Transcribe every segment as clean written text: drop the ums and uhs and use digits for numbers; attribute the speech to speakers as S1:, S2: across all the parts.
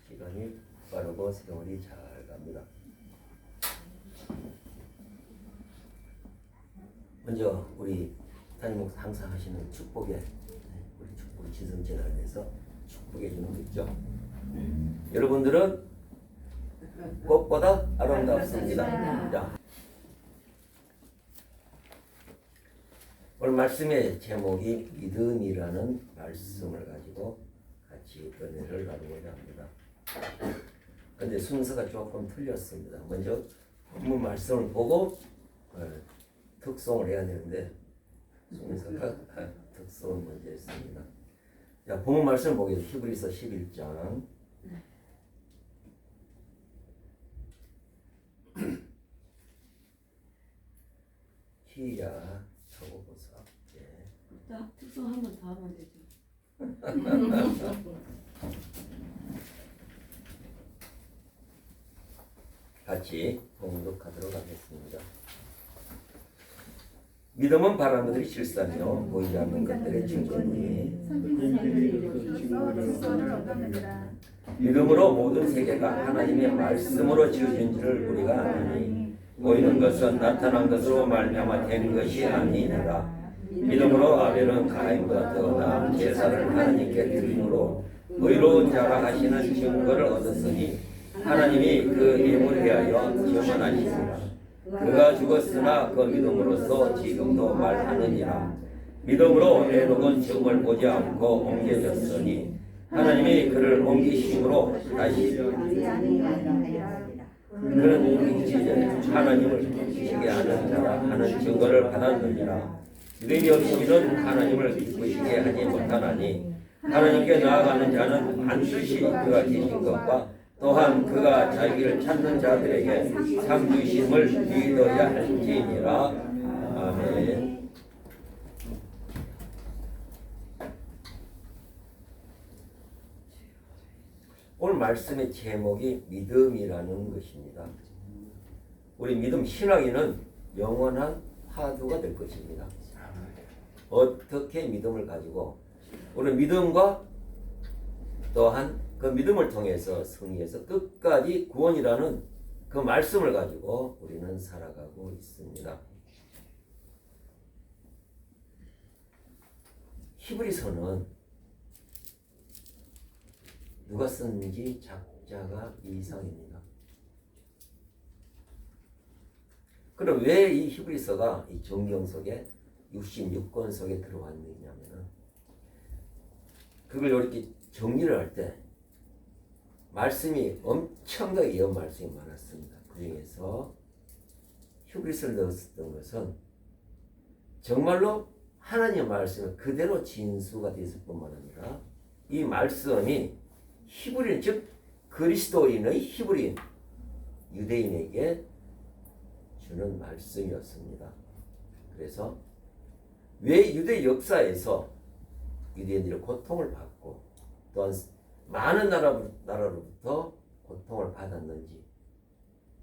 S1: 시간이 빠르고 세월이 잘 갑니다. 먼저 우리 담임 목사 항상 하시는 축복에 우리 축복 지성전을 위해서 축복해 주는 거 있죠. 여러분들은 꽃보다 아름답습니다. 자, 오늘 말씀의 제목이 믿음이라는 말씀을 가지고 같이 은혜를 나누고자 합니다. 그런데 순서가 조금 틀렸습니다. 먼저 본문 말씀을 보고 특송을 해야 되는데 순서가 특송을 먼저 했습니다. 자, 본문 말씀을 보겠습니다. 히브리서 11장 시작 적어보사.
S2: 딱 특성 한 번 더 하면 되죠.
S1: 같이 봉독하도록 하겠습니다. 믿음은 바라는 것들이 실상이요 보이지 않는 것들의 증거니 믿음으로 모든 세계가 하나님의 말씀으로 지어진 줄을 우리가 아느니 보이는 것은 나타난 것으로 말미암아 된 것이 아니니라. 믿음으로 아벨은 가인보다 더 나은 제사를 하나님께 드림으로 의로운 자라 하시는 증거를 얻었으니 하나님이 그 예물에 대하여 증언하시니라. 그가 죽었으나 그 믿음으로써 지금도 말하느니라. 믿음으로 에녹은 죽음을 보지 않고 옮겨졌으니 하나님이 그를 옮기심으로 다시 그는 이제 하나님을 기쁘시게 하는 자라 하는 증거를 받았느니라. 믿음이 없이는 하나님을 기쁘시게 하지 못하나니 하나님께 나아가는 자는 반드시 그가 계신 것과 또한 그가 자기를 찾는 자들에게 상 주심을 믿어야 할지니라. 아멘. 오늘 말씀의 제목이 믿음이라는 것입니다. 우리 믿음 신앙인은 영원한 화두가 될 것입니다. 어떻게 믿음을 가지고 우리 믿음과 또한 그 믿음을 통해서 승리해서 끝까지 구원이라는 그 말씀을 가지고 우리는 살아가고 있습니다. 히브리서는 누가 썼는지 작자가 이상입니다. 그럼 왜 이 히브리서가 이 정경 속에 66권 속에 들어왔느냐면은 그걸 이렇게 정리를 할 때 말씀이 엄청나게 이런 말씀이 많았습니다. 그 중에서 히브리서를 넣었던 것은 정말로 하나님의 말씀이 그대로 진수가 되었을 뿐만 아니라 이 말씀이 히브리인 즉 그리스도인의 히브리인 유대인에게 주는 말씀이었습니다. 그래서 왜 유대 역사에서 유대인들이 고통을 받고 또한 많은 나라로부터 고통을 받았는지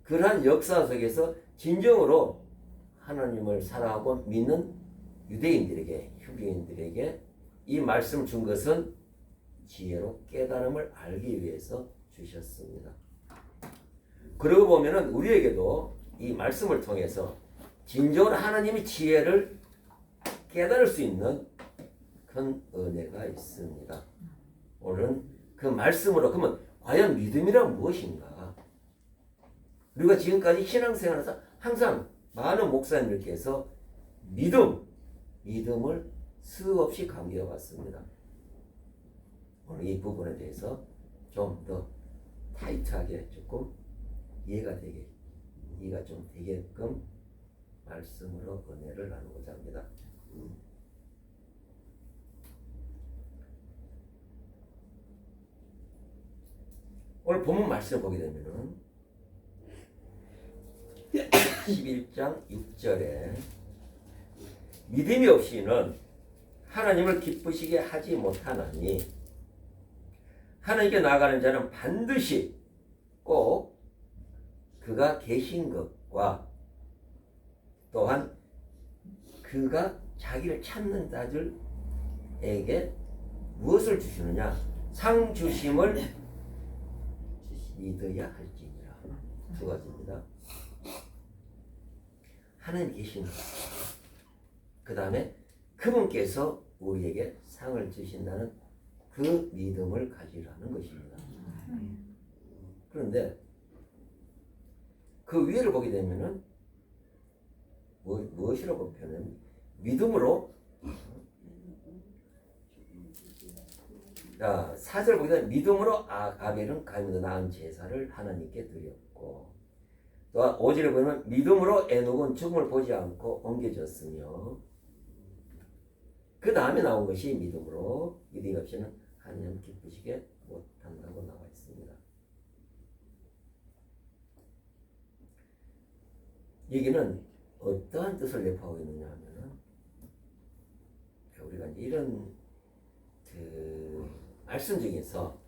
S1: 그러한 역사 속에서 진정으로 하나님을 사랑하고 믿는 유대인들에게 히브리인들에게 이 말씀을 준 것은 지혜로 깨달음을 알기 위해서 주셨습니다. 그러고 보면은 우리에게도 이 말씀을 통해서 진정으로 하나님의 지혜를 깨달을 수 있는 큰 은혜가 있습니다. 오늘은 그 말씀으로 그러면 과연 믿음이란 무엇인가? 우리가 지금까지 신앙생활에서 항상 많은 목사님들께서 믿음을 수없이 강조해 왔습니다. 오늘 이 부분에 대해서 좀 더 타이트하게 조금 이해가 좀 되게끔 말씀으로 은혜를 나누고자 합니다. 오늘 본문 말씀을 보게 되면은 11장 6절에 믿음이 없이는 하나님을 기쁘시게 하지 못하나니 하나님께 나아가는 자는 반드시 꼭 그가 계신 것과 또한 그가 자기를 찾는 자들에게 무엇을 주시느냐? 상 주심을 믿어야 할지니라. 두 가지입니다. 하나님 계시는 그 다음에 그분께서 우리에게 상을 주신다는 그 믿음을 가지라는 것입니다. 그런데 그 위를 보게 되면은 무엇이라고 표현하면 믿음으로, 자, 4절 보게 되면 믿음으로 아벨은 가인보다 나은 제사를 하나님께 드렸고, 또 5절에 보면 믿음으로 에녹은 죽음을 보지 않고 옮겨졌으며, 그 다음에 나온 것이 믿음으로 믿음이 없이는 하나님 기쁘시게 못한다고 나와 있습니다. 여기는 어떠한 뜻을 내포하고 있느냐 하면은, 우리가 이런 그 말씀 중에서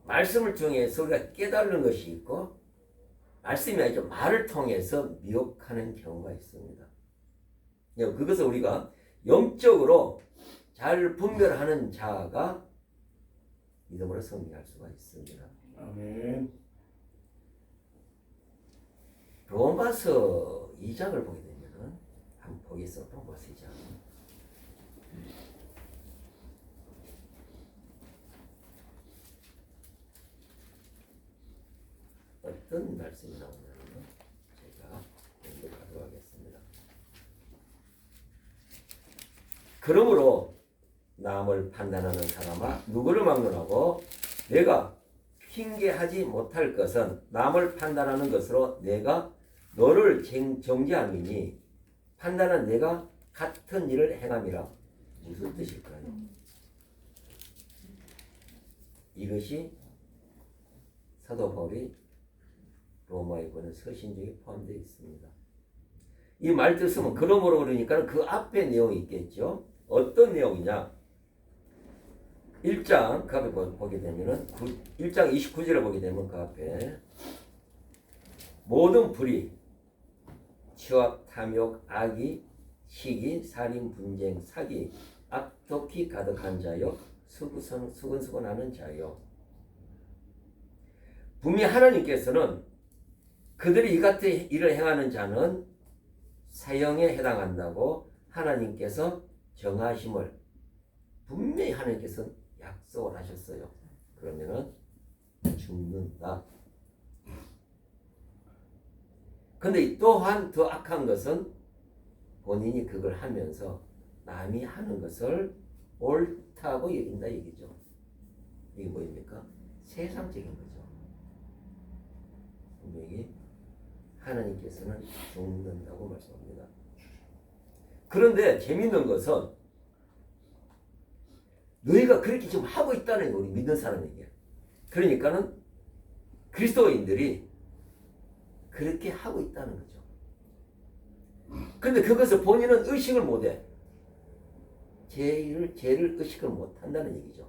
S1: 말씀을 통해서 우리가 깨달는 것이 있고, 말씀이 아니죠, 말을 통해서 미혹하는 경우가 있습니다. 그것을 우리가 영적으로 잘 분별하는 자가 믿음으로 승리할 수가 있습니다.
S3: 아멘.
S1: 로마서 2장을 보게 되면은 한번 보겠습니다. 로마서 2장. 어떤 말씀이 나오냐면 제가 공부하도록 하겠습니다. 그러므로 남을 판단하는 사람아 누구를 막론하고 내가 핑계하지 못할 것은 남을 판단하는 것으로 내가 너를 정죄함이니 판단한 내가 같은 일을 행함이라. 무슨 뜻일까요? 이것이 사도 바울이 로마에 보낸 서신중에 포함되어 있습니다. 이 말뜻은 그러므로 그러니까 그 앞에 내용이 있겠죠. 어떤 내용이냐? 1장 그 앞에 보게 되면은 1장 29절을 보게 되면 그 앞에 모든 불의, 취업, 탐욕, 악의, 시기, 살인, 분쟁, 사기, 악독히 가득한 자요, 수근수근하는 자요. 분명히 하나님께서는 그들이 이 같은 일을 행하는 자는 사형에 해당한다고 하나님께서 정하심을 분명히 하나님께서 약속을 하셨어요. 그러면은 죽는다. 근데 또한 더 악한 것은 본인이 그걸 하면서 남이 하는 것을 옳다고 여긴다 얘기죠. 이게 뭐입니까? 세상적인 거죠. 분명히 하나님께서는 죽는다고 말씀합니다. 그런데 재밌는 것은 너희가 그렇게 지금 하고 있다는 거예요. 우리 믿는 사람에게. 그러니까는 그리스도인들이 그렇게 하고 있다는 거죠. 근데 그것을 본인은 의식을 못해. 죄를 의식을 못한다는 얘기죠.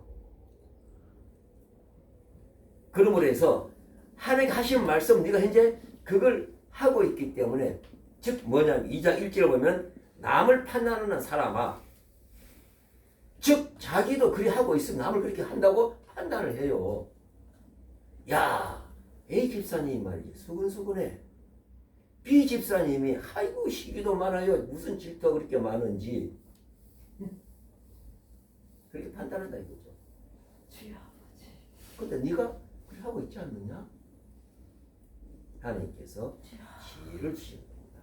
S1: 그러므로 해서 하나님 하신 말씀 네가 현재 그걸 하고 있기 때문에, 즉 뭐냐면 2장 1절을 보면 남을 판단하는 사람아, 즉 자기도 그리 하고 있으면 남을 그렇게 한다고 판단을 해요. 야, A 집사님 말이지 수근수근해. B 집사님이 아이고 시기도 많아요. 무슨 질투가 그렇게 많은지 그렇게 판단한다 이거죠. 근데 네가 그렇게 하고 있지 않느냐? 하나님께서 지혜를 주신 겁니다.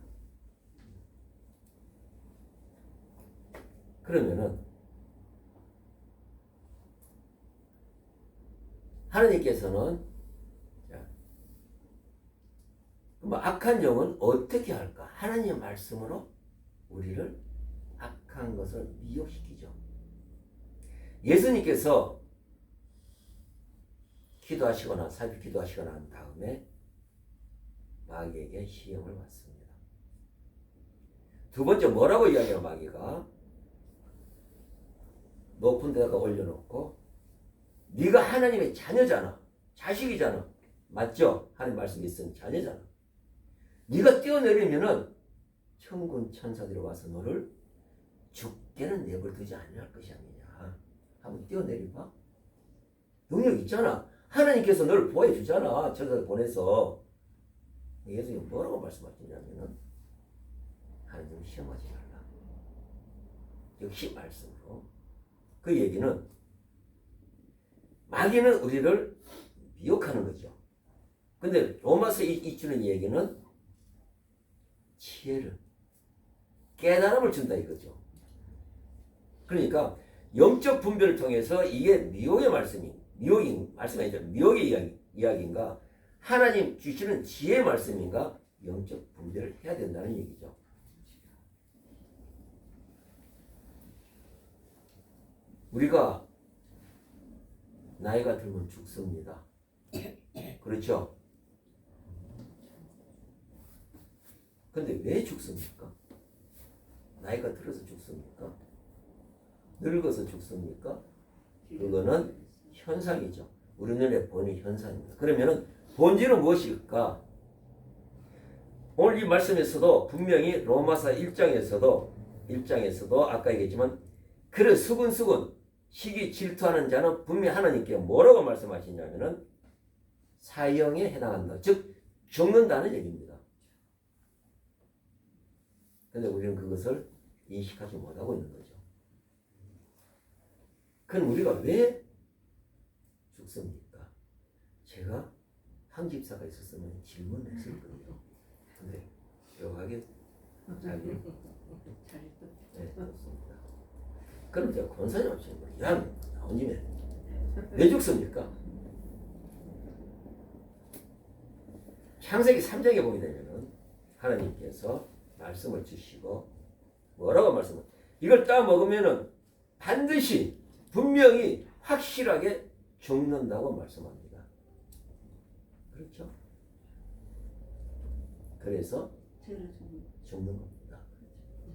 S1: 그러면은 하나님께서는 뭐 악한 영은 어떻게 할까? 하나님의 말씀으로 우리를 악한 것을 미혹시키죠. 예수님께서 기도하시거나 사비 기도하시거나 한 다음에 마귀에게 시험을 받습니다. 두 번째 뭐라고 이야기해요? 마귀가 높은 데다가 올려놓고 네가 하나님의 자녀잖아. 자식이잖아. 맞죠? 하나님 말씀이 있으면 자녀잖아. 네가 뛰어내리면은 천군 천사들이 와서 너를 죽게는 내버려두지 아니할 것이 아니냐. 한번 뛰어내려봐. 능력 있잖아. 하나님께서 너를 보호해 주잖아. 저를 보내서. 예수님이 뭐라고 말씀하시냐면은 하나님을 시험하지 말라. 역시 말씀으로. 그 얘기는 마귀는 우리를 미혹하는 거죠. 근데 로마서 이 주는 얘기는 지혜를, 깨달음을 준다 이거죠. 그러니까 영적 분별을 통해서 이게 미혹의 말씀이 아니죠. 미혹의 이야기인가, 하나님 주시는 지혜의 말씀인가, 영적 분별을 해야 된다는 얘기죠. 우리가 나이가 들면 죽습니다. 그렇죠? 근데 왜 죽습니까? 나이가 들어서 죽습니까? 늙어서 죽습니까? 그거는 현상이죠. 우리 눈에 보이는 현상입니다. 그러면은 본질은 무엇일까? 오늘 이 말씀에서도 분명히 로마서 1장에서도 아까 얘기했지만 그래 수근수근 시기 질투하는 자는 분명히 하나님께 뭐라고 말씀하시냐면은 사형에 해당한다. 즉 죽는다는 얘기입니다. 그런데 우리는 그것을 인식하지 못하고 있는 거죠. 그럼 우리가 왜 죽습니까? 제가 한 집사가 있었으면 질문을 했을 거예요. 근데 명확하게 자기를 했습니다. 그럼 제가 권사님 하시는 거예요. 야, 나온 김에 왜 죽습니까? 창세기 3장에 보게 되면은 하나님께서 말씀을 주시고 뭐라고 말씀을, 이걸 따 먹으면은 반드시 분명히 확실하게 죽는다고 말씀합니다. 그렇죠? 그래서 죽는 겁니다.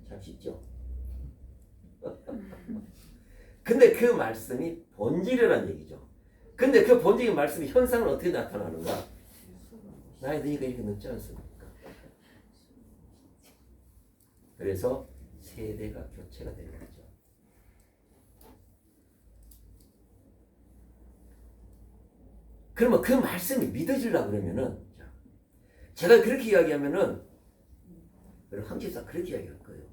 S1: 참 쉽죠? 근데 그 말씀이 본질이라는 얘기죠. 근데 그 본질의 말씀이 현상은 어떻게 나타나는가? 나이 드니까 이렇게 늦지 않습니까? 그래서 세대가 교체가 되는 거죠. 그러면 그 말씀이 믿어지려고 그러면은, 제가 그렇게 이야기하면은 여러분 황집사 그렇게 이야기할 거예요.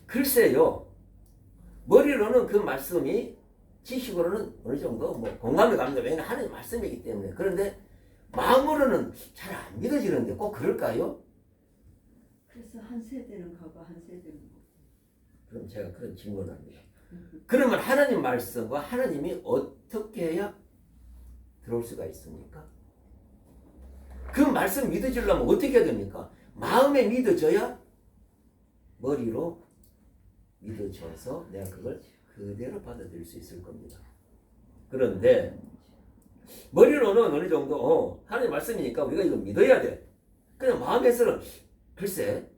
S1: 글쎄요, 머리로는 그 말씀이 지식으로는 어느 정도 뭐 공감이 갑니다. 왜냐하면 하나님 말씀이기 때문에. 그런데 마음으로는 잘 안 믿어지는데 꼭 그럴까요?
S2: 그래서 한 세대는 가고 한 세대는 못.
S1: 그럼 제가 그런 질문을 합니다. 그러면 하나님 말씀과 하나님이 어떻게 해야 들어올 수가 있습니까? 그 말씀 믿어지려면 어떻게 해야 됩니까? 마음에 믿어져야 머리로 믿어져서 내가 그걸 그대로 받아들일 수 있을 겁니다. 그런데 머리로는 어느 정도 하나님 말씀이니까 우리가 이거 믿어야 돼. 그냥 마음에서는 글쎄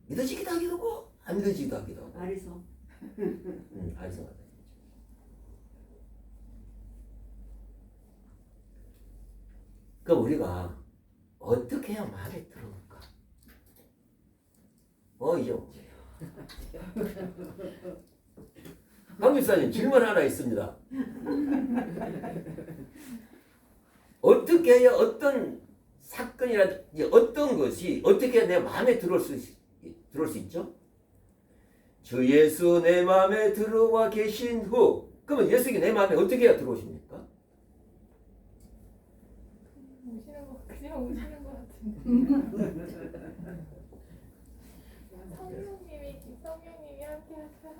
S1: 믿어지기도 하기도 하고 안 믿어지기도 하기도 하고.
S2: 아리송.
S1: 아리송하다. 그럼 우리가 어떻게 해야 마음에 들어올까? 이제 문제예요. 강 집사님 질문 하나 있습니다. 어떻게 해야 어떤 사건이라든지 어떤 것이 어떻게 내 마음에 들어올 수 있죠? 주 예수 내 마음에 들어와 계신 후, 그러면 예수가 내 마음에 어떻게 해야 들어오십니까?
S3: 그냥 오시는 것 같은데. 성령님이 함께 하세요.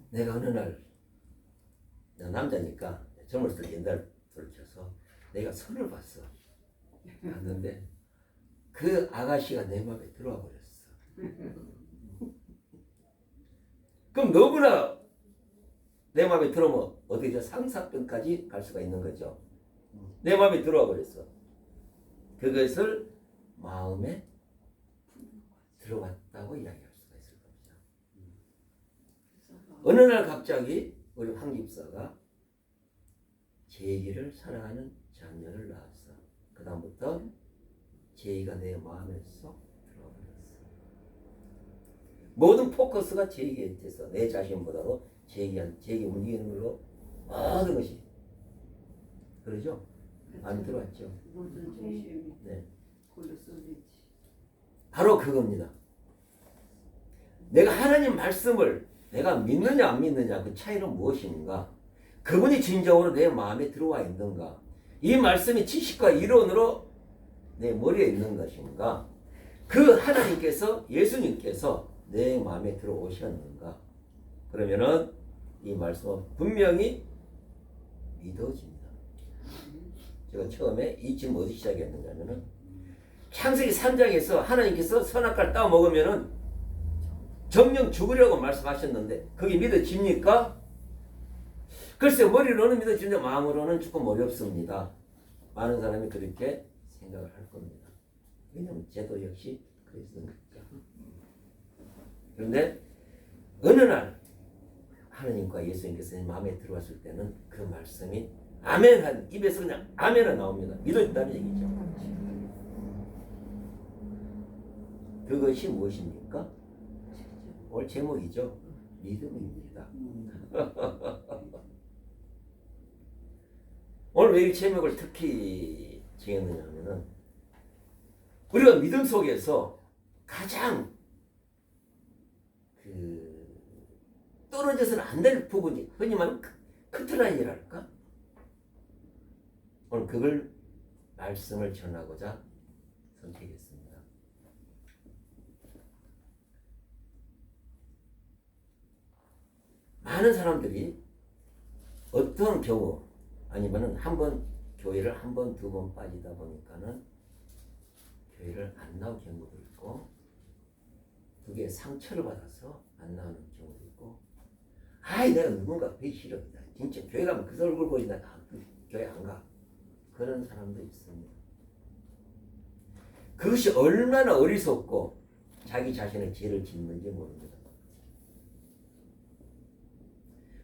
S1: 내가 어느 날, 나 남자니까 젊었을 때 옛날 돌이켜서 내가 선을 봤어. 봤는데 그 아가씨가 내 마음에 들어와 버렸어. 그럼 너무나 내 마음에 들어오면 어디죠? 상사병까지 갈 수가 있는 거죠. 내 마음에 들어와 버렸어. 그것을 마음에 들어왔다고 이야기할 수가 있을 겁니다. 어느 날 갑자기 우리 황 집사가 제이를 사랑하는 자녀를 낳았어. 그 다음부터 제이가 내 마음에 쏙 들어와 버렸어. 모든 포커스가 제이에 있어. 내 자신보다도 제이에 움직이는 걸로 모든 것이 그러죠? 안 들어왔죠?
S2: 모든 중심이
S1: 네.
S2: 골로 쏠리지.
S1: 바로 그겁니다. 내가 하나님 말씀을 내가 믿느냐 안 믿느냐 그 차이는 무엇인가? 그분이 진정으로 내 마음에 들어와 있는가? 이 말씀이 지식과 이론으로 내 머리에 있는 것인가? 그 하나님께서 예수님께서 내 마음에 들어오셨는가? 그러면은 이 말씀은 분명히 믿어집니다. 제가 처음에 이 질문 어디 시작했느냐면은 창세기 3장에서 하나님께서 선악과를 따 먹으면은 정령 죽으려고 말씀하셨는데 그게 믿어집니까? 글쎄 머리로는 믿어지는데 마음으로는 조금 어렵습니다. 많은 사람이 그렇게 생각을 할 겁니다. 왜냐하면 제도 역시 그랬으니까. 그런데 어느 날 하나님과 예수님께서 내 마음에 들어왔을 때는 그 말씀이 아멘 한 입에서 그냥 아멘은 나옵니다. 믿어진다는 얘기죠. 그것이 무엇입니까? 오늘 제목이죠. 믿음입니다. 오늘 왜 이 제목을 특히 정했느냐 하면은 우리가 믿음 속에서 가장 떨어져서는 안 될 부분이 흔히 말하면 커트라인이랄까? 오늘 그걸 말씀을 전하고자 선택했습니다. 많은 사람들이 어떤 경우 아니면은 한번 교회를 한 번, 두 번 빠지다 보니까는 교회를 안 나올 경우도 있고 그게 상처를 받아서 안 나오는 경우도 있고 아이 내가 누군가 뵈기 싫어다. 진짜 교회 가면 그 얼굴 보이나 교회 안 가. 그런 사람도 있습니다. 그것이 얼마나 어리석고 자기 자신의 죄를 짓는지 모릅니다.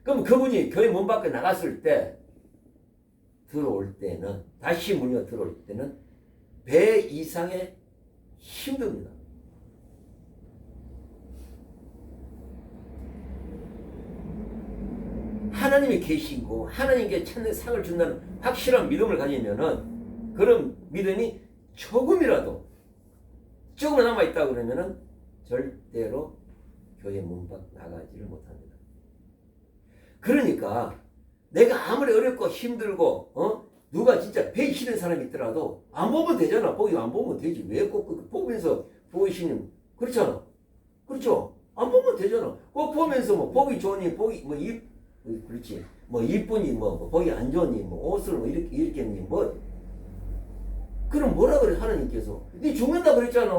S1: 그럼 그분이 교회 문 밖에 나갔을 때 들어올 때는 다시 문이 들어올 때는 배 이상의 힘듭니다. 하나님이 계시고 하나님께 찾는 상을 준다는 확실한 믿음을 가지면은 그런 믿음이 조금이라도 남아있다 그러면은 절대로 교회 문 밖 나가지를 못합니다. 그러니까 내가 아무리 어렵고 힘들고 누가 진짜 배기 싫은 사람이 있더라도 안 보면 되잖아. 보기 안 보면 되지. 왜 꼭 보면서 보이시는 그렇잖아. 그렇죠? 안 보면 되잖아. 꼭 보면서 뭐 보기 좋으니 보기 뭐 그렇지. 뭐 이쁘니 뭐 보기 안 좋으니 뭐 옷을 뭐 이렇게 했니 뭐 그럼 뭐라 그래 하나님께서 네 죽는다 그랬잖아.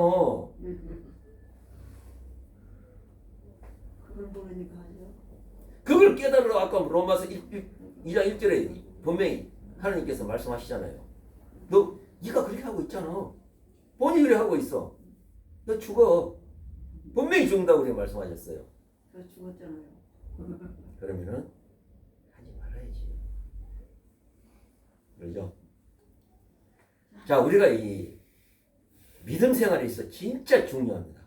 S2: 그걸 모르니까 하죠.
S1: 그걸 깨달으러 아까 로마서 2장 1절에 분명히 하나님께서 말씀하시잖아요. 네가 그렇게 하고 있잖아. 본인이 그래 하고 있어. 너 죽어. 분명히 죽는다고 그렇게 말씀하셨어요.
S2: 저 죽었잖아요.
S1: 그러면은 하지 말아야지. 그러죠? 자, 우리가 이 믿음 생활에 있어 진짜 중요합니다.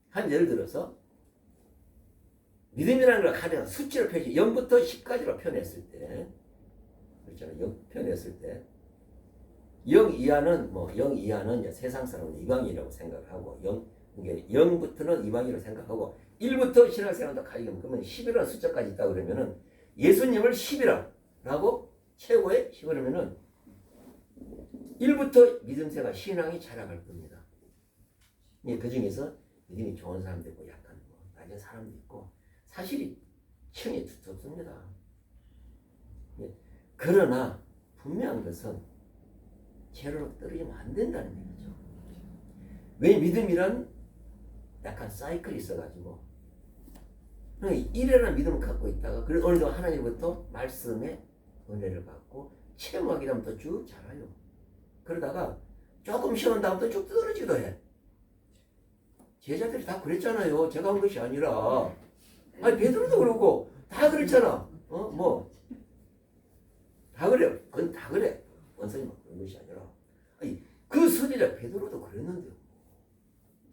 S1: 한 예를 들어서 믿음이라는 걸 하나가 수치로 표시 0부터 10까지로 표현했을 때 그렇잖아요. 0 표현했을 때 0 이하는 이제 세상 사람은 이방인이라고 생각하고 0부터는 이방인이라고 생각하고 1부터 신앙생활도 가지고 그러면 10이라는 숫자까지 있다 그러면은 예수님을 10이라고 최고의 10이라면은 1부터 믿음생활 신앙이 자라갈 겁니다. 그 중에서 믿음이 좋은 사람도 있고 약간 낮은 사람도 있고 사실이 층이 두텁습니다. 그러나 분명한 것은 죄로 떨어지면 안 된다는 얘기죠. 왜 믿음이란 약간 사이클이 있어가지고 이래라는 믿음을 갖고 있다가 그래서 어느 정도 하나님부터 말씀의 은혜를 받고 체험하게 되면 또 쭉 자라요. 그러다가 조금 쉬운 다음부터 쭉 떨어지기도 해. 제자들이 다 그랬잖아요. 제가 한 것이 아니라 아니 베드로도 그렇고 다 그랬잖아. 다 그래요. 그건 다 그래. 원사님 그런 것이 아니라 아니, 그 선지자 베드로도 그랬는데요.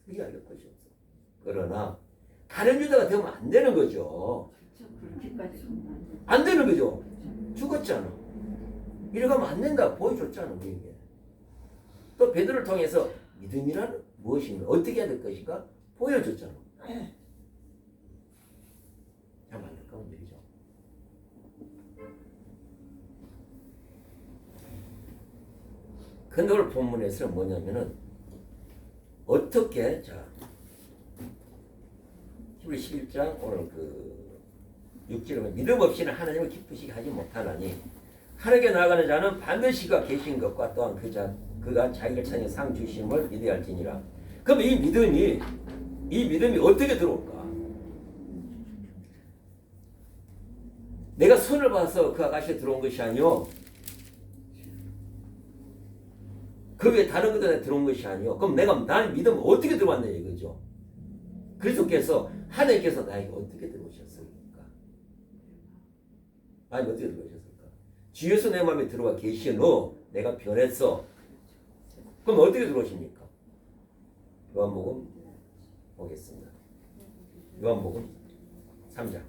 S1: 그게 알릴 것이 없어. 그러나 다른 유다가 되면 안 되는 거죠.
S2: 그렇죠. 그렇게까지
S1: 안 되는 거죠. 죽었잖아. 이래 가면 안 된다 보여줬잖아 우리에게. 또 베드로를 통해서 믿음이란 무엇인가 어떻게 해야 될 것인가 보여줬잖아. 참 안타까운 일이죠. 근데 오늘 본문에서는 뭐냐면은 어떻게 자 히브리 11장 오늘 그 6절에 믿음 없이는 하나님을 기쁘시게 하지 못하나니 하늘에 나아가는 자는 반드시 그가 계신 것과 또한 그가 자기를 찾는 상 주심을 믿어야 할지니라. 그럼 이 믿음이 어떻게 들어올까? 내가 손을 봐서 그 아가씨에 들어온 것이 아니요. 그 외에 다른 것들에 들어온 것이 아니요. 그럼 나의 믿음은 어떻게 들어왔냐 이거죠. 그리스도께서 하나님께서 나에게 어떻게 들어오셨습니까? 아니 어떻게 들어오셨을까? 주 예수 내 마음에 들어와 계신 후 내가 변했어. 그럼 어떻게 들어오십니까? 요한복음 보겠습니다. 요한복음 3장.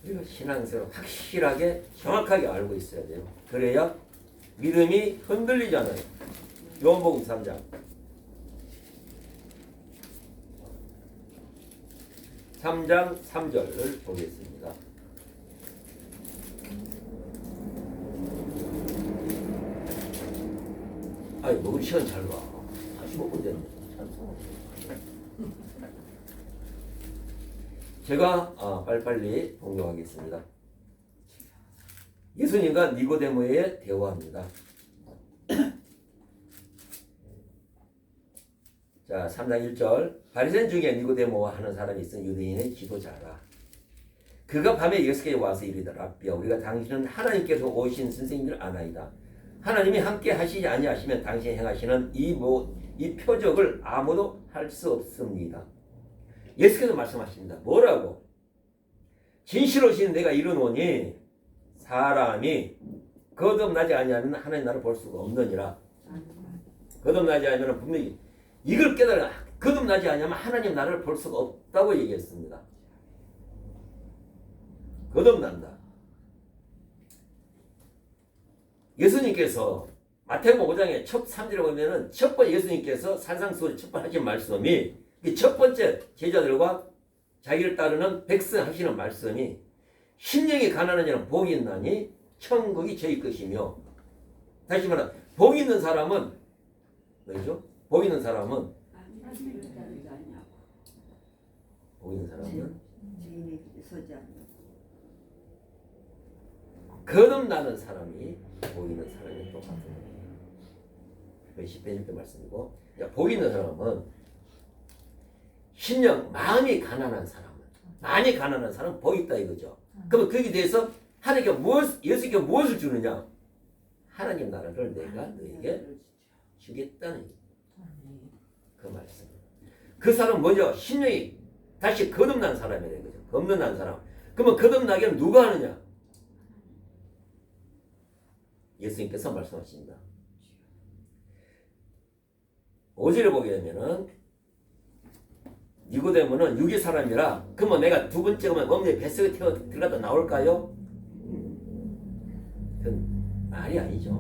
S1: 우리가 신앙생활을 확실하게 정확하게 알고 있어야 돼요. 그래야 믿음이 흔들리잖아요. 요한복음 3장 3절을 보겠습니다. 아이 먹을 시간 잘 봐. 다시 먹으면 되는데. 제가 빨리빨리 봉독하겠습니다. 예수님과 니고데모의 대화입니다. 자, 3장 1절. 바리새인 중에 니고데모와 하는 사람이 있은 유대인의 지도자라. 그가 밤에 예수께 와서 이르되 랍비야 우리가 당신은 하나님께서 오신 선생님을 아나이다. 하나님이 함께 하시지 아니하시면 당신이 행하시는 이 표적을 아무도 할 수 없습니다. 예수께서 말씀하십니다. 뭐라고? 진실로신 내가 이르노니 사람이 거듭나지 아니하면 하나님 나를 볼 수가 없느니라. 거듭나지 아니하면 분명히 이걸 깨달아. 거듭나지 아니하면 하나님 나를 볼 수가 없다고 얘기했습니다. 거듭난다. 예수님께서 마태복음 5장에 첫 3절에 보면은 첫 번째 예수님께서 산상수훈 첫 번째 하신 말씀이 첫 번째 제자들과 자기를 따르는 백성 하시는 말씀이 심령이 가난한 자는 복이 있나니 천국이 저희 것이며 다시 말하면 복 있는 사람은 뭐죠? 복 있는 사람은 복 있는 사람은
S2: 죄인의 길에 서지 않는
S1: 거듭나는 사람이 복 있는 사람이 똑같은 거예요. 10편 1편 말씀이고 복 있는 사람은 심령 마음이 가난한 사람은 복 있다 이거죠. 그러면 거기에 대해서 예수님께 무엇을 주느냐? 하나님 나라를 내가 너에게 주겠다는 그 말씀. 그 사람은 뭐죠? 심령이 다시 거듭난 사람이라는 거죠. 거듭난 사람. 그러면 거듭나기는 누가 하느냐? 예수님께서 말씀하십니다. 5절에 보게 되면은 니고데모는 육의 사람이라 그러면 내가 두 번째 오면 어머니 뱃속에 들어가다 나올까요? 그건 말이 아니죠.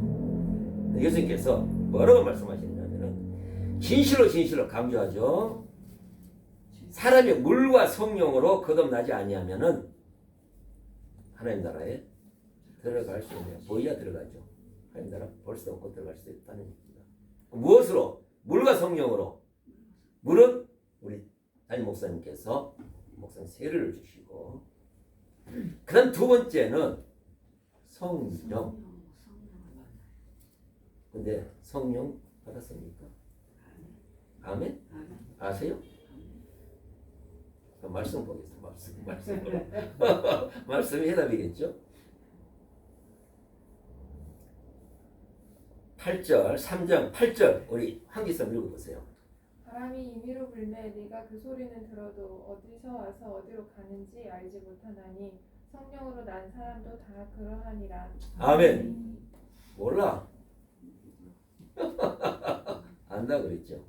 S1: 예수님께서 뭐라고 말씀하시냐면은 진실로 강조하죠. 사람이 물과 성령으로 거듭나지 아니하면은 하나님 나라에 들어갈 수 있네요. 보여야 들어가죠. 하나님 나라 볼 수 없고 들어갈 수 있다는 얘기입니다. 무엇으로? 물과 성령으로. 물은 우리 담임 목사님께서 목사님 세례를 주시고 그 다음 두 번째는 성령. 근데 성령 받았습니까? 아멘? 아세요? 말씀 보겠습니다. 말씀으로. 말씀이 해답이겠죠? 8절, 3장 8절 우리 한기씀 읽어보세요.
S3: 바람이 임의로 불매 네가 그 소리는 들어도 어디서 와서 어디로 가는지 알지 못하나니 성령으로 난 사람도 다 그러하니라.
S1: 아멘. 몰라. 안다 그랬죠.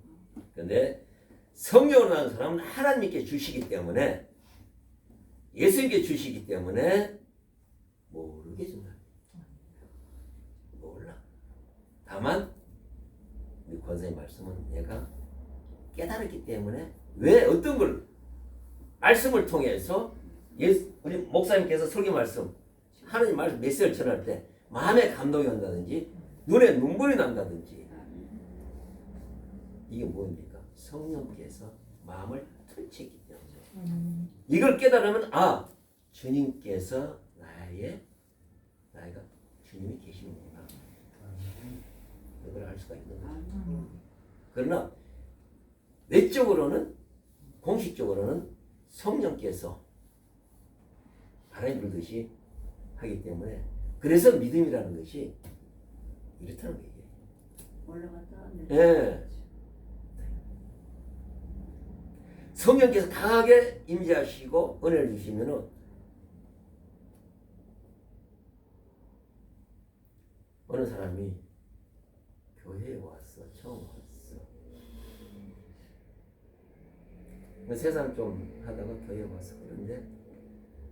S1: 근데 성령으로 난 사람은 하나님께 주시기 때문에 예수님께 주시기 때문에 모르겠습니다. 몰라. 다만 우리 권사의 말씀은 내가 깨달았기 때문에 왜 어떤 걸 말씀을 통해서 우리 목사님께서 설교 말씀 하나님 말씀 메시지를 전할 때 마음에 감동이 온다든지 눈에 눈물이 난다든지 이게 뭐입니까? 성령께서 마음을 터치했기 때문에 이걸 깨달으면 주님께서 나이가 주님이 계시는구나 이걸 알 수가 있는 거죠. 그러나 내적으로는 공식적으로는 성령께서 바람이 불듯이 하기 때문에 그래서 믿음이라는 것이 이렇다는 얘기예요.
S2: 올라갔다
S1: 예. 성령께서 강하게 임재하시고 은혜를 주시면은 어느 사람이 교회에 왔어. 처음 왔어. 세상 좀 하다가 교회에 왔어. 그런데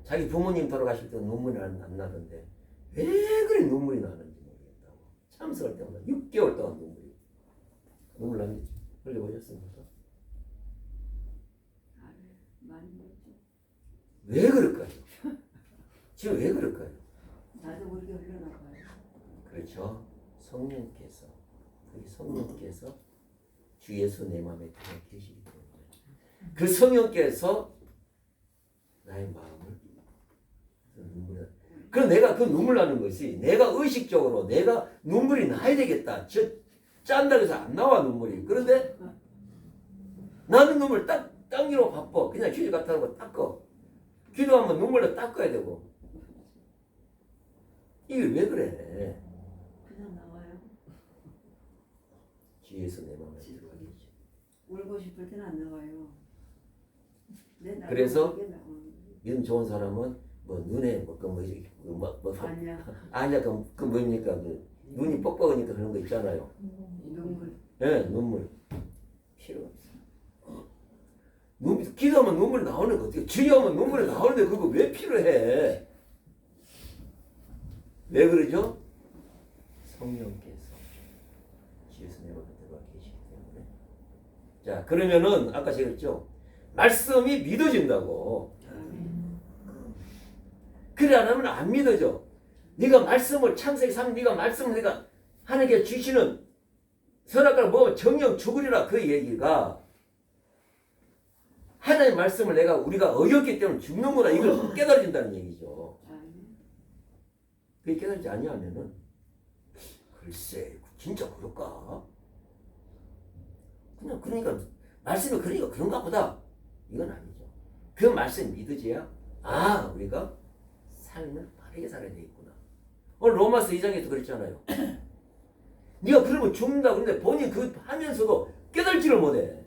S1: 자기 부모님 돌아가실 때 눈물이 안 나던데 왜 그래 눈물이 나는지 모르겠다고. 참석할 때마다 6개월 동안 눈물 나는지 흘려보셨습니까?
S2: 많이 했죠.
S1: 왜 그럴까요? 지금 왜 그럴까요?
S2: 나도 모르게 흘러나 봐요.
S1: 그렇죠. 성령께서 주 예수 내 마음에 들어 계시기 때문에 그 성령께서 나의 마음을 눈물이 그럼 내가 그 눈물 나는 것이 내가 의식적으로 내가 눈물이 나야 되겠다. 짠다 해서 안 나와 눈물이. 그런데 나는 눈물 닦기로 바빠. 그냥 휴지 갖다 놓고 닦어. 기도하면 눈물로 닦아야 되고. 이게 왜 그래?
S2: 그냥 나와요.
S1: 주에서 내 마음에 들어가겠지.
S2: 울고 싶을 때는 안 나와요.
S1: 그래서 믿음 좋은 사람은 뭐 눈에 아니야 그 뭡니까 눈이 뻑뻑하니까 그런 거 있잖아요.
S2: 눈물.
S1: 예, 눈물 필요 없어. 기도하면 눈물 나오는 거 어떻게? 주의하면 눈물이 나오는데 그거 왜 필요해? 왜 그러죠? 성령께서 주에서 내 마음에 들어가 계시기 때문에. 자 그러면은 아까 제가 그랬죠. 말씀이 믿어진다고. 그래 안 하면 안 믿어져. 네가 말씀을 창세기 3 네가 말씀을 네가 하나님께 주시는 선악과를 먹으면 정령 죽으리라 그 얘기가 하나님의 말씀을 우리가 어겼기 때문에 죽는구나 이걸 깨달아진다는 얘기죠. 그게 깨달지 아니하면은 글쎄 진짜 그럴까? 그러니까 말씀이 그러니까 그런가 보다 이건 아니죠. 그 말씀이 믿어져야 우리가 삶을 바르게 살아야 되겠구나. 오늘 로마서 2장에서 그랬잖아요. 네가 그러면 죽는다. 그런데 본인 그 하면서도 깨달지를 못해.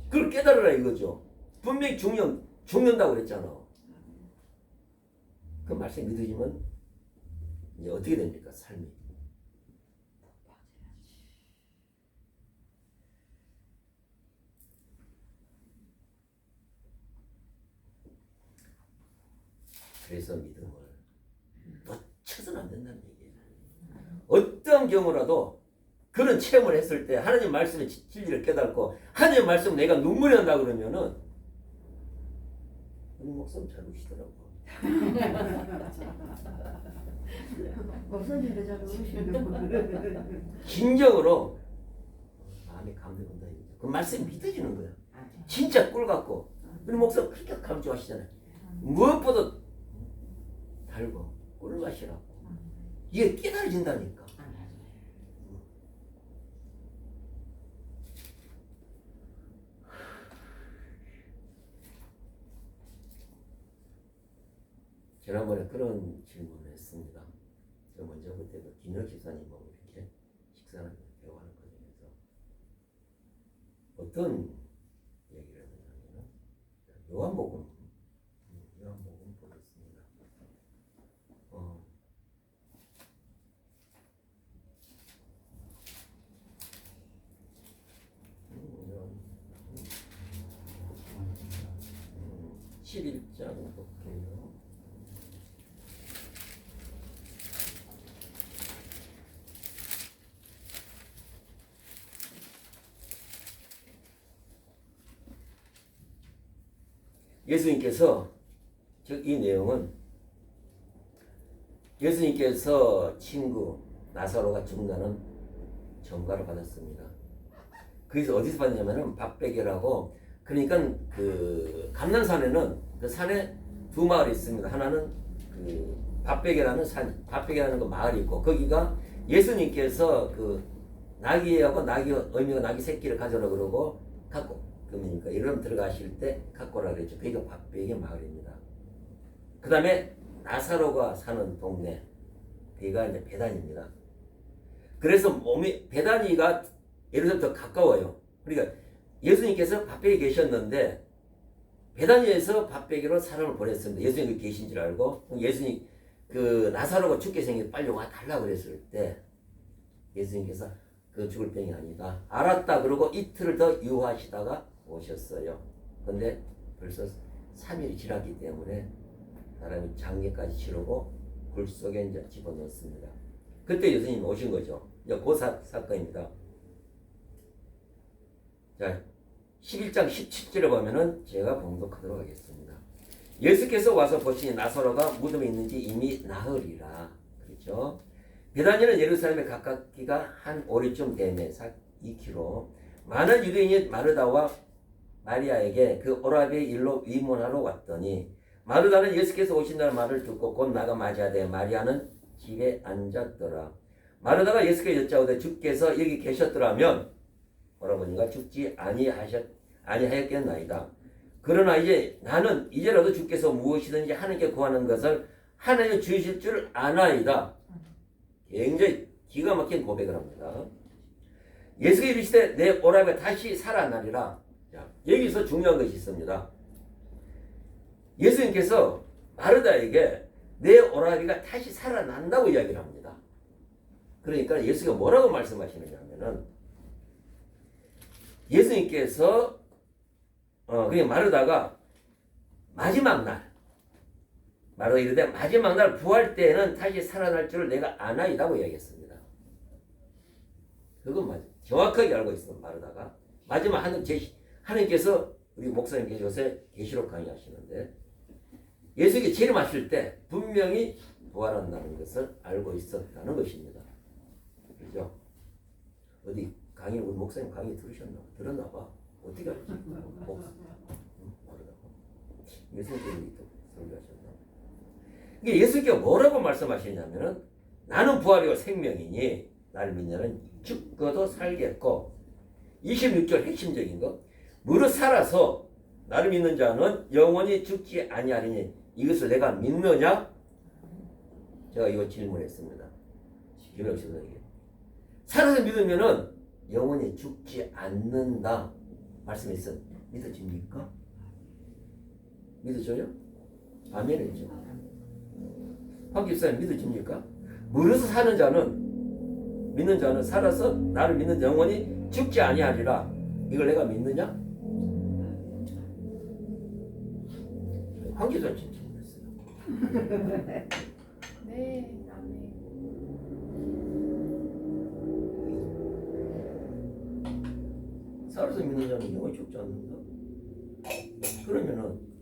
S1: 그걸 깨달으라 이거죠. 분명히 죽는다고 그랬잖아. 그 말씀이 믿어지면 이제 어떻게 됩니까? 삶이. 그래서 믿음을 놓쳐서는 안 된다는 얘기예요. 어떤 경우라도 그런 체험을 했을 때 하나님 말씀의 진리를 깨닫고 하나님 말씀 내가 눈물이 난다 그러면은 우리 목사님 잘 우시더라고.
S2: 목사님도 잘 우시는
S1: 진정으로 마음이 감동한다. 그 말씀이 믿어지는 거야. 진짜 꿀 같고 우리 목사님 그렇게 강조하시잖아요. 무엇보다 달고 꿀맛이라고. 이게 깨달아진다니까. 지난번에 그런 질문을 했습니다. 제가 먼저 그때 김혁 집사님하고 이렇게 식사를 대화하는 과정에서 어떤 얘기를 했냐면 요한복음 보겠습니다. (11장) 볼게요. 예수님께서 즉 이 내용은 예수님께서 친구 나사로가 죽는다는 전가를 받았습니다. 그래서 어디서 받았냐면은 밥베개라고, 그러니까 그 감난산에는 그 산에 두 마을이 있습니다. 하나는 그 밥베개라는 산, 밥베개라는 그 마을이 있고, 거기가 예수님께서 그 나귀하고 의미가 나귀 새끼를 가져라 그러고 갖고, 그러니까 이런 들어가실 때 갖고 오라 그랬죠. 그게 밥베개 마을입니다. 그 다음에 나사로가 사는 동네, 그가 이제 베다니입니다. 그래서 베다니가 예루살렘부터 가까워요. 그러니까 예수님께서 밥베개 계셨는데 베다니에서 밥베개로 사람을 보냈습니다. 예수님이 계신 줄 알고. 예수님 그 나사로가 죽게 생겨 빨리 와 달라 그랬을 때 예수님께서 그 죽을 병이 아니다 알았다 그러고 이틀을 더 유하시다가 오셨어요. 근데 벌써 3일이 지났기 때문에 사람이 장례까지 치르고 굴 속에 이제 집어넣습니다. 그때 예수님이 오신 거죠. 이제 그 사건입니다. 자, 11장 17절에 보면은 제가 봉독하도록 하겠습니다. 예수께서 와서 보시니 나사로가 무덤에 있는지 이미 나흘이라. 그렇죠? 베다니는 예루살렘에 가깝기가 한 5리쯤 되네. 2km. 많은 유대인이 마르다와 마리아에게 그 오라비의 일로 위문하러 왔더니 마르다는 예수께서 오신다는 말을 듣고 곧 나가 맞이하되 마리아는 집에 앉았더라. 마르다가 예수께 여짜오되 주께서 여기 계셨더라면 오라버니가 죽지 아니하였겠나이다. 그러나 이제 나는 이제라도 주께서 무엇이든지 하나님께 구하는 것을 하나님 주실 줄 아나이다. 굉장히 기가 막힌 고백을 합니다. 예수가 이르시되 내 오라비가 다시 살아나리라. 자, 여기서 중요한 것이 있습니다. 예수님께서 마르다에게 내 오라비가 다시 살아난다고 이야기를 합니다. 그러니까 예수가 뭐라고 말씀하시느냐 하면은 예수님께서 그냥 마르다가 마지막 날 마르다 이르되 마지막 날 부활 때에는 다시 살아날 줄을 내가 아나이다고 이야기했습니다. 그건 맞아요. 정확하게 알고 있어요. 마르다가 마지막 하나님께서 우리 목사님께서 요새 계시록 강의하시는데 예수님이 재림하실 때 분명히 부활한다는 것을 알고 있었다는 것입니다. 그죠? 어디 강의 우리 목사님 강의 들었나 봐. 어떻게 알지? 모르다고. 예수님께서 설교하셨나? 이게 예수님께서 뭐라고 말씀하시냐면은 나는 부활이고 생명이니 나를 믿는 죽어도 살겠고 26절 핵심적인 거 무릇 살아서 나를 믿는 자는 영원히 죽지 아니하리니 이것을 내가 믿느냐? 제가 이거 질문했습니다. 김영식에게 살아서 믿으면은 영원히 죽지 않는다 말씀했어. 믿어집니까? 믿어져요? 아멘 했죠. 황 집사님 믿어집니까? 무릇 사는 자는 믿는 자는 살아서 나를 믿는 영원히 죽지 아니하리라. 이걸 내가 믿느냐? 황 집사님 지금 질문했어요.
S3: 네, 아멘.
S1: 살아서 믿는 자는 영원히 죽지 않는다. 그러면은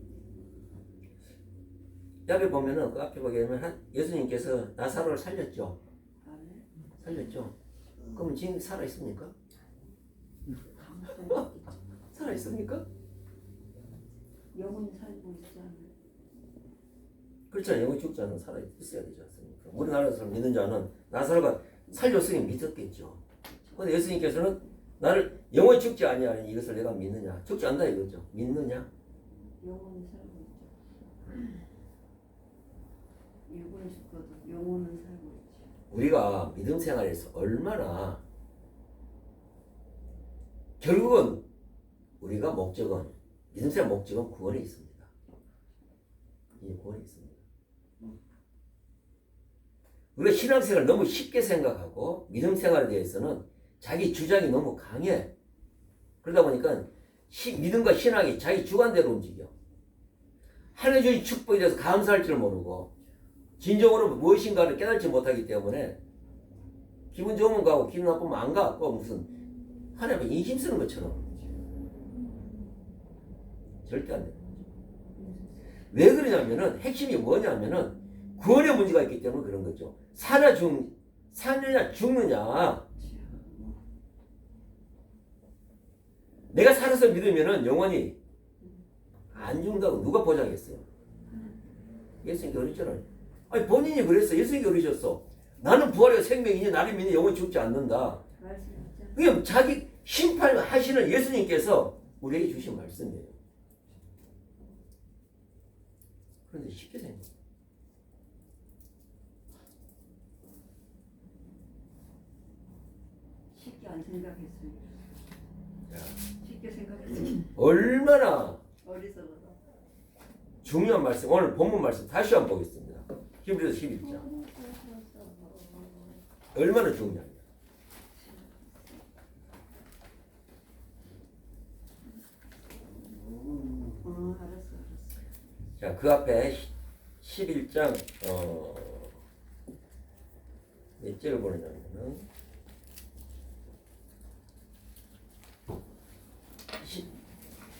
S1: 여기 보면은 그 앞에 보게 되면 예수님께서 나사로를 살렸죠. 살렸죠. 그럼 지금 살아 있습니까? 살아 있습니까?
S2: 영원히 살고 있지 않아요.
S1: 그렇죠. 영원히 죽지 않는 살아 있어야 되지 않습니까? 우리나라에서 믿는 자는 나사로가 살렸으니 믿었겠죠. 그런데 예수님께서는 나를 영원히 죽지 아니하니 이것을 내가 믿느냐? 죽지 않는다 이거죠. 믿느냐?
S2: 영원히 살고 있죠. 일본에 죽어도 영원은 살고 있지.
S1: 우리가 믿음 생활에서 얼마나 결국은 우리가 목적은 믿음 생활 목적은 구원에 있습니다. 이 구원에 있습니다. 우리가 신앙생활을 너무 쉽게 생각하고 믿음 생활에 대해서는 자기 주장이 너무 강해. 그러다 보니까 믿음과 신앙이 자기 주관대로 움직여. 하나님의 축복에 대해서 감사할 줄 모르고 진정으로 무엇인가를 깨닫지 못하기 때문에 기분 좋으면 가고 기분 나쁘면 안 가. 꼭 무슨 하나님의 인심 쓰는 것처럼 절대 안 돼. 왜 그러냐면은 핵심이 뭐냐면은 구원의 문제가 있기 때문에 그런 거죠. 사느냐 죽느냐. 내가 살아서 믿으면은 영원히 안 죽는다고 누가 보장했어요? 예수님이 그러셨잖아요. 아니 본인이 그랬어. 예수님이 그러셨어. 나는 부활의 생명이니 나를 믿는 영원히 죽지 않는다.
S2: 말씀하셨죠.
S1: 그게 자기 심판하시는 예수님께서 우리에게 주신 말씀이에요. 그런데 쉽게 생각해요.
S2: 쉽게 안 생각했어요.
S1: 자,
S2: 쉽게 생각했어요.
S1: 얼마나
S2: 어리석어서.
S1: 중요한 말씀, 오늘 본문 말씀 다시 한번 보겠습니다. 히브리서 11장. 얼마나 중요한가.
S2: 알았어.
S1: 자, 그 앞에 11장 몇 절을 보느냐면은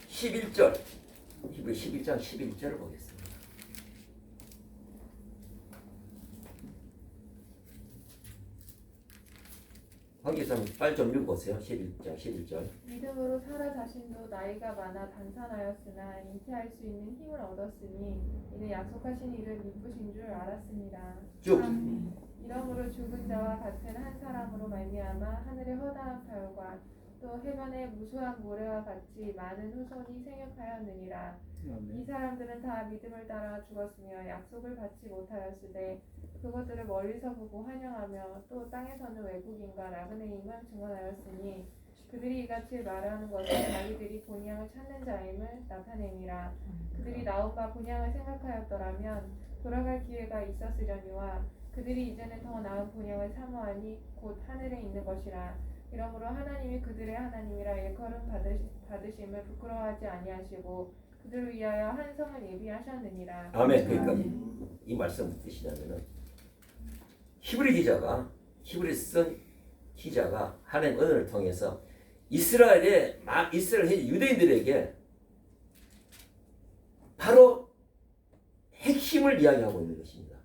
S1: 11절 히브리 11장 11절을 보겠습니다. 황기사님 빨리 좀 읽어보세요. 11장 11절.
S3: 믿음으로 사라 자신도 나이가 많아 단산하였으나 잉태할 수 있는 힘을 얻었으니 이는 약속하신 이를 믿으신 줄 알았습니다.
S1: 쭉.
S3: 이러므로 죽은 자와 같은 한 사람으로 말미암아 하늘의 허다한 별과 또 해변의 무수한 모래와 같이 많은 후손이 생육하였느니라. 이 사람들은 다 믿음을 따라 죽었으며 약속을 받지 못하였으되 그것들을 멀리서 보고 환영하며 또 땅에서는 외국인과 나그네 임을 증언하였으니 그들이 이같이 말하는 것은 자기들이 본향을 찾는 자임을 나타내니라. 그들이 나온 바 본향을 생각하였더라면 돌아갈 기회가 있었으려니와 그들이 이제는 더 나은 본향을 사모하니 곧 하늘에 있는 것이라. 이러므로 하나님이 그들의 하나님이라 일컬음 받으심을 부끄러워하지 아니하시고 그들을 위하여 한 성을 예비하셨느니라.
S1: 아멘. 그러니까 이 말씀 무슨 뜻이냐면은 히브리 쓴 기자가 하나님 언어를 통해서 이스라엘 유대인들에게 바로 핵심을 이야기하고 있는 것입니다.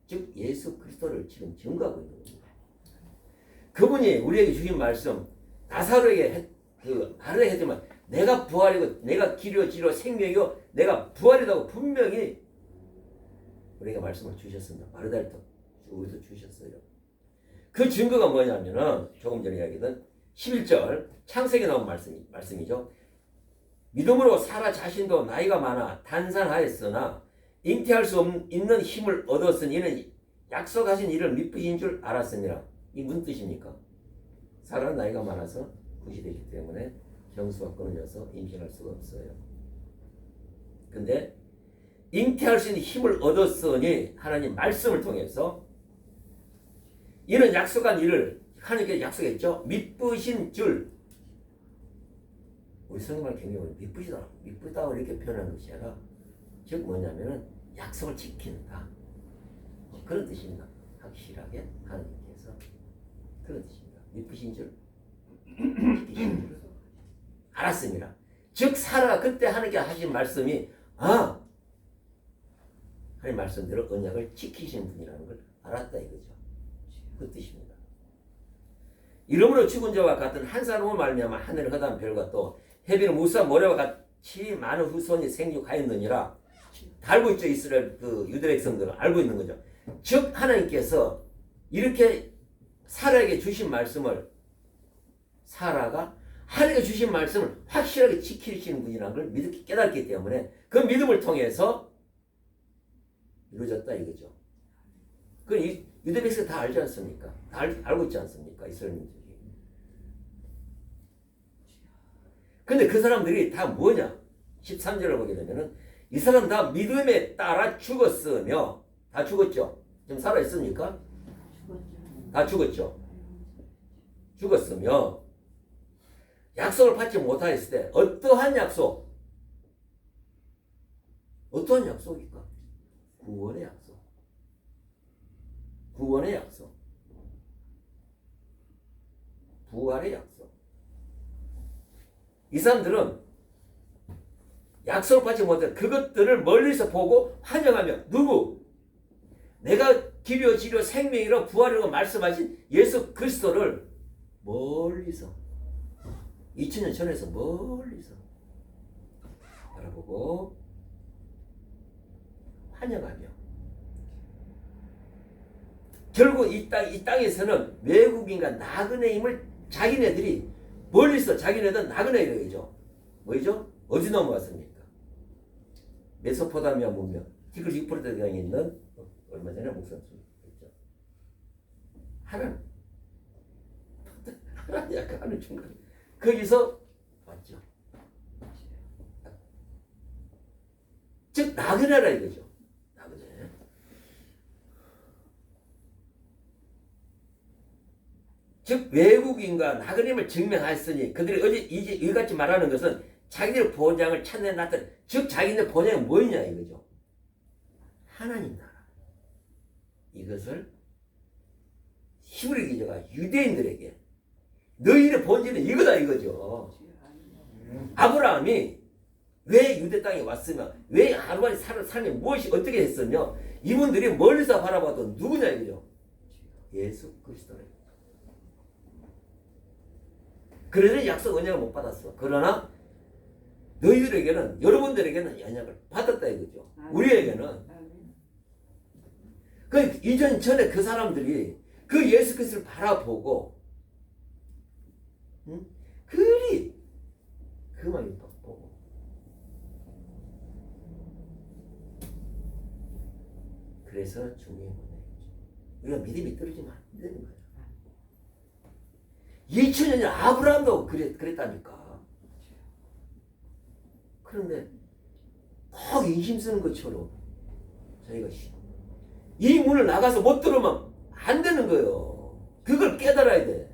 S1: 즉 예수 그리스도를 지금 증거하고 있는 겁니다. 그분이 우리에게 주신 말씀 나사로에게 하루에 했지만 내가 부활이고 내가 길이요 진리요 생명이요 내가 부활이라고 분명히 우리에게 말씀을 주셨습니다. 마르다리도 우리도 주셨어요. 그 증거가 뭐냐면은 조금 전에 이야기했던 11절 창세기에 나온 말씀이죠. 믿음으로 사라 자신도 나이가 많아 단산하였으나 잉태할 수 있는 힘을 얻었으니 이는 약속하신 이를 믿으신 줄 알았으니라. 이 무슨 뜻입니까? 사라는 나이가 많아서 구시되기 때문에 경수가 끊어져서 임신할 수가 없어요. 근데 잉태할 수 있는 힘을 얻었으니 하나님 말씀을 통해서 이는 약속한 일을 하나님께 약속했죠. 믿으신 줄. 우리 성경을 굉장히 믿으다 이렇게 표현하는 것이 아니라 즉 뭐냐면은 약속을 지킨다. 그런 뜻입니다. 확실하게 하나님께서 그런 뜻입니다. 믿으신 줄 지키신 줄 알았습니다. 즉 사라 그때 하나님께 하신 말씀이 하나님 말씀대로 언약을 지키시는 분이라는 걸 알았다 이거죠. 그 뜻입니다. 이러므로 죽은 자와 같은 한 사람으로 말미암아 하늘의 허다한 별과 또 해변의 무수한 모래와 같이 많은 후손이 생육하였느니라. 다 알고 있죠. 이스라엘 유대 백성들은 알고 있는 거죠. 즉 하나님께서 이렇게 사라에게 주신 말씀을 사라가 하나님께 주신 말씀을 확실하게 지키시는 분이라는 걸 믿기 깨닫기 때문에 그 믿음을 통해서 이루어졌다 이거죠. 그 유대 백성 다 알지 않습니까? 다 알고 있지 않습니까? 이스라엘민들이. 근데 그 사람들이 다 뭐냐? 13절을 보게 되면은 이 사람 다 믿음에 따라 죽었으며 다 죽었죠. 지금 살아 있습니까? 다 죽었죠. 죽었으며 약속을 받지 못하였을 때 어떠한 약속? 어떠한 약속일까? 구원의 약속. 구원의 약속. 부활의 약속. 이 사람들은 약속을 받지 못해 그것들을 멀리서 보고 환영하며 누구? 내가 길이요 진리요 생명이라 부활이라고 말씀하신 예수 그리스도를 멀리서 2000년 전에서 멀리서 바라보고 환영하며 결국 이 땅에서는 외국인과 나그네임을 자기네들이 멀리서 자기네들 나그네이죠. 뭐죠? 어디 넘어왔습니까? 메소포타미아 문명 티그리스 유프라테 강에 있는 얼마 전에 목사님 했죠. 하나님 약간 하는 중간 거기서 왔죠. 즉 나그네라 이거죠. 나그네. 즉 외국인과 나그네임을 증명하였으니 그들이 어제 이제 이같이 말하는 것은 자기들 본향을 찾는 나타낸 즉 자기네 본향이 뭐였냐 이거죠. 하나님 나라. 이것을 히브리 기자가 유대인들에게 너희의 본질은 이거다 이거죠. 아브라함이 왜 유대 땅에 왔으며 왜 하루만에 삶이 무엇이 어떻게 했으며 이분들이 멀리서 바라봐도 누구냐 이거죠. 예수 그리스도래. 그래서 약속 언약을 못 받았어. 그러나 너희들에게는 여러분들에게는 언약을 받았다 이거죠. 우리에게는 그 이전 전에 그 사람들이 그 예수 그리스도를 바라보고 그리 그만 보고 그래서 중요한 거예요. 우리가 믿음이 떨어지면 안 되는 거예요. 2000년 전 아브라함도 그랬다니까. 그런데 꼭 인심 쓰는 것처럼 저희가 이 문을 나가서 못 들어오면 안 되는 거예요. 그걸 깨달아야 돼.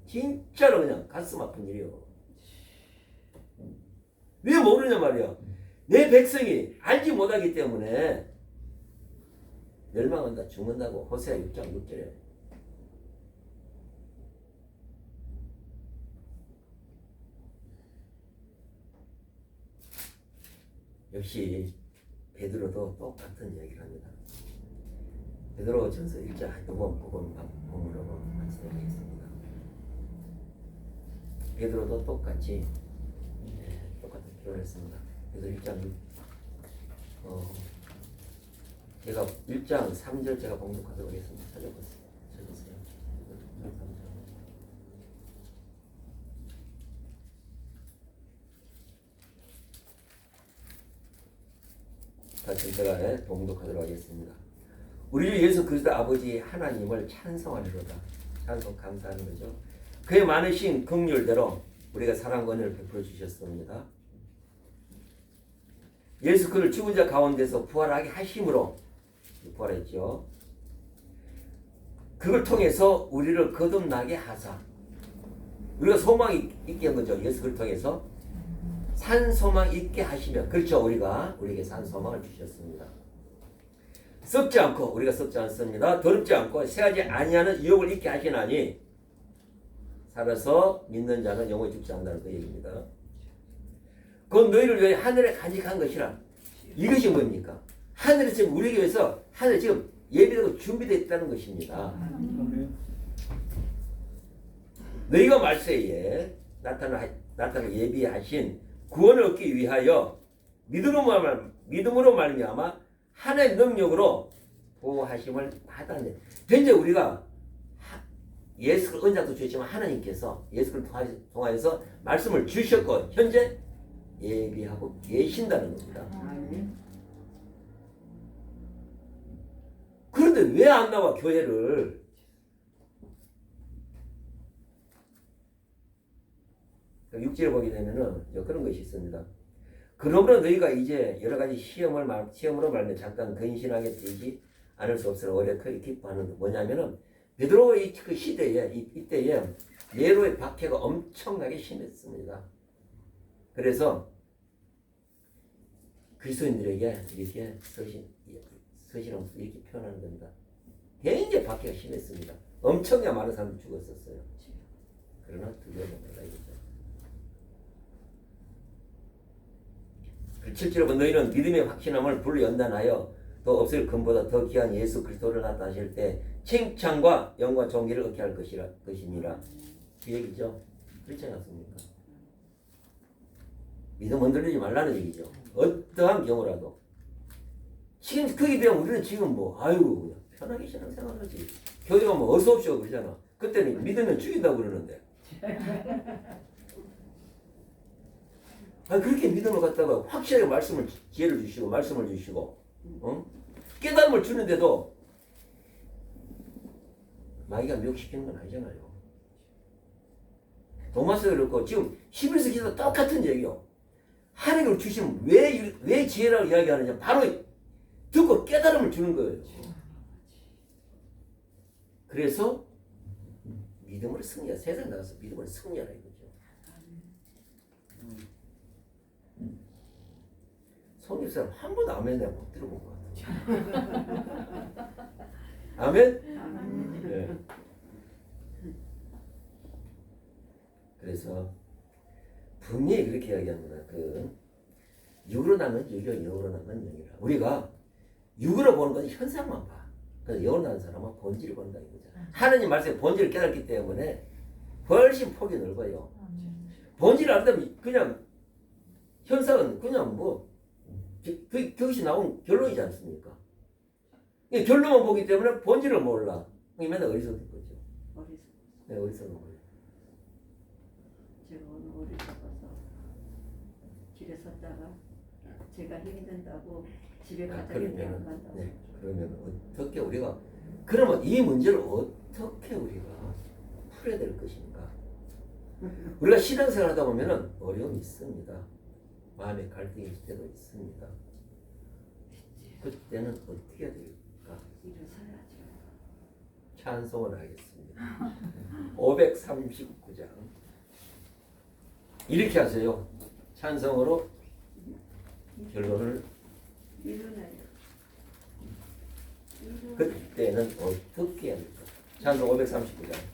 S1: 진짜로 그냥 가슴 아픈 일이요. 왜 모르냐 말이야. 내 백성이 알지 못하기 때문에 멸망한다 죽는다고 호세아 6장 6절에 역시 베드로도 똑같은 얘기를 합니다. 베드로 전서 1장 이번 본문으로 말씀드리겠습니다. 베드로도 똑같이 똑같은 표현을 했습니다. 그래서 1장 제가 1장 3절 제가 봉독하도록 하겠습니다. 찾아보세요. 1장 3절. 다시 제가 봉독하도록 하겠습니다. 우리 주 예수 그리스도 아버지 하나님을 찬송하리로다. 찬송 감사하는 거죠. 그의 많으신 긍휼대로 우리가 사랑과 은혜를 베풀어 주셨습니다. 예수 그를 죽은 자 가운데서 부활하게 하심으로 부활했죠. 그걸 통해서 우리를 거듭나게 하사 우리가 소망이 있게 한 거죠. 예수 그를 통해서 산 소망 있게 하시며 그렇죠. 우리에게 산 소망을 주셨습니다. 썩지 않고 우리가 썩지 않습니다. 더럽지 않고 새하지 아니하는 유혹을 있게 하시나니 살아서 믿는 자는 영원히 죽지 않는다는 그 얘기입니다. 곧 너희를 위해 하늘에 간직한 것이라. 이것이 뭡니까? 하늘에 지금 우리에게 위해서 하늘에 지금 예비되고 준비되어 있다는 것입니다. 너희가 말세에 나타날 예비하신 구원을 얻기 위하여 믿음으로 말미암아 하나님의 능력으로 보호하심을 받았네. 현재 우리가 예수를 언약도 주셨지만 하나님께서 예수를 통하여서 말씀을 주셨고 현재 예비하고 계신다는 겁니다. 그런데 왜 안 나와 교회를? 육지를 보게 되면은 그런 것이 있습니다. 그러므로 너희가 이제 여러 가지 시험으로 말면 잠깐 근신하게 되지 않을 수 없으나 오히려 크게 기뻐하는 게 뭐냐면은 베드로의 그 시대에 이때에 네로의 박해가 엄청나게 심했습니다. 그래서 그리스도인들에게 이렇게 서신하면서 이렇게 표현하는 겁니다. 굉장히 박해가 심했습니다. 엄청나게 많은 사람들이 죽었었어요. 그러나 두려워하지 말라 이거죠. 7절에 보면 너희는 믿음의 확신함을 불연단하여 또 없을 금보다 더 귀한 예수 그리스도를 나타나실 때 칭찬과 영과 존귀를 얻게 할 것이니라. 그 얘기죠. 그렇지 않습니까? 믿음 흔들리지 말라는 얘기죠. 어떠한 경우라도. 지금 그에 비하면 우리는 지금 뭐 아유 편하게 신앙생활하지. 교회 가면 어서 오십시오 그러잖아. 그때는 믿으면 죽인다고 그러는데. 그렇게 믿음을 갖다가 확실하게 말씀을 기회를 주시고 말씀을 주시고 깨달음을 주는데도 마귀가 미혹시키는 건 아니잖아요. 도마스가 그렇고 지금 히브리서 기도 똑같은 얘기요. 하나님을 주시면 왜 지혜라고 이야기하느냐 바로 듣고 깨달음을 주는 거예요. 그래서 믿음으로 승리하 세상 나가서 믿음으로 승리하라 이거죠. 성립사람 한 번도 아멘 내가 못 들어본 것 같아요. 아멘? 네. 그래서 분명히 그렇게 이야기합니다. 육으로 나면 육이요 영으로 나면 영이라. 우리가 육으로 보는 건 현상만 봐. 그래서 영으로 나는 사람은 본질을 본다 이거죠. 하나님 말씀에 본질을 깨닫기 때문에 훨씬 폭이 넓어요. 본질을 알다면 그냥 현상은 그냥 뭐 그것이 나온 결론이지 않습니까? 결론만 보기 때문에 본질을 몰라. 맨날 어리석은 거죠. 네, 어리석은 거예요.
S2: 제가 오늘 어리석어서 길에 섰다가 제가 힘든다고 집에 가자고 안 간다고.
S1: 네, 그러면 어떻게 우리가 그러면 이 문제를 어떻게 우리가 풀어야 될 것인가? 우리가 신앙생활 하다 보면은 어려움이 있습니다. 마음의 갈등이 있을 때도 있습니다. 그때는 어떻게 해야 될까?
S2: 일어서야죠.
S1: 찬송을 하겠습니다. 539장 이렇게 하세요. 찬송으로 결론을
S2: 일어나요.
S1: 그때는 어떻게 해야 될까? 찬송 539장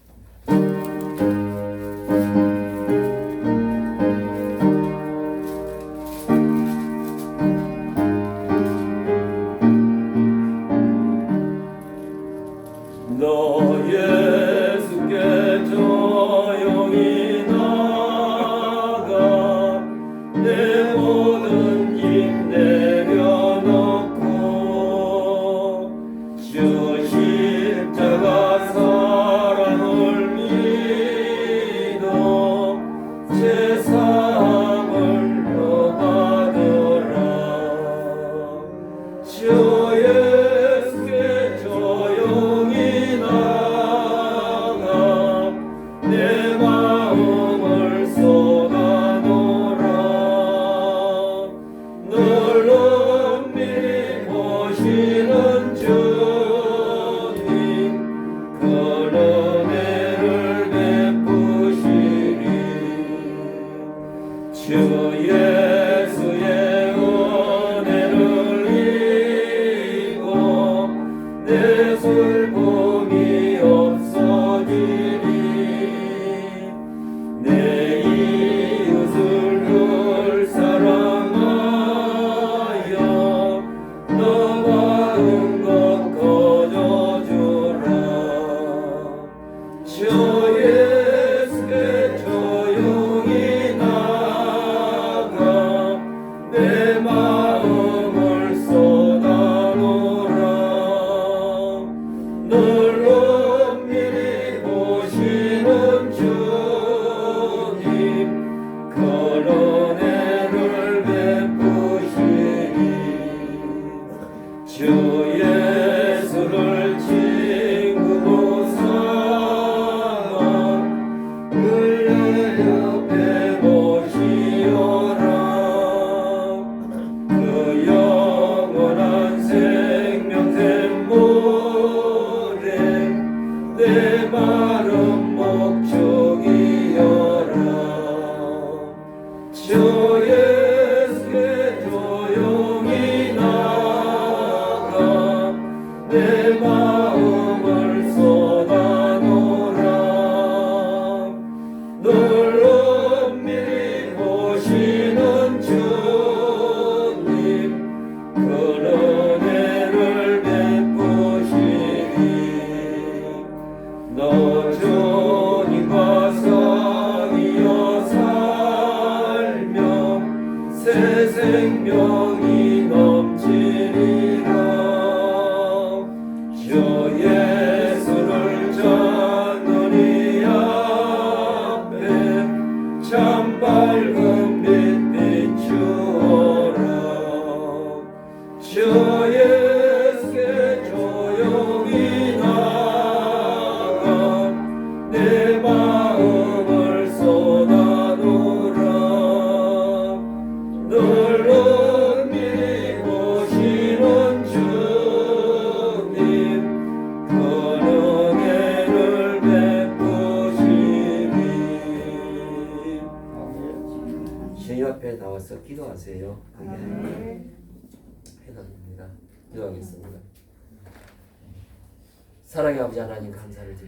S4: 주 예수께 조용히 나가
S1: 주에게 조용히 나가 내 마음을 쏟아놓으라 늘 은밀히보시는 주님 큰 은혜를 베푸시니 주님 앞에 나와서 기도하세요. 그게 해답입니다. 기도하겠습니다. 사랑의 아버지 하나님 감사를 드립니다.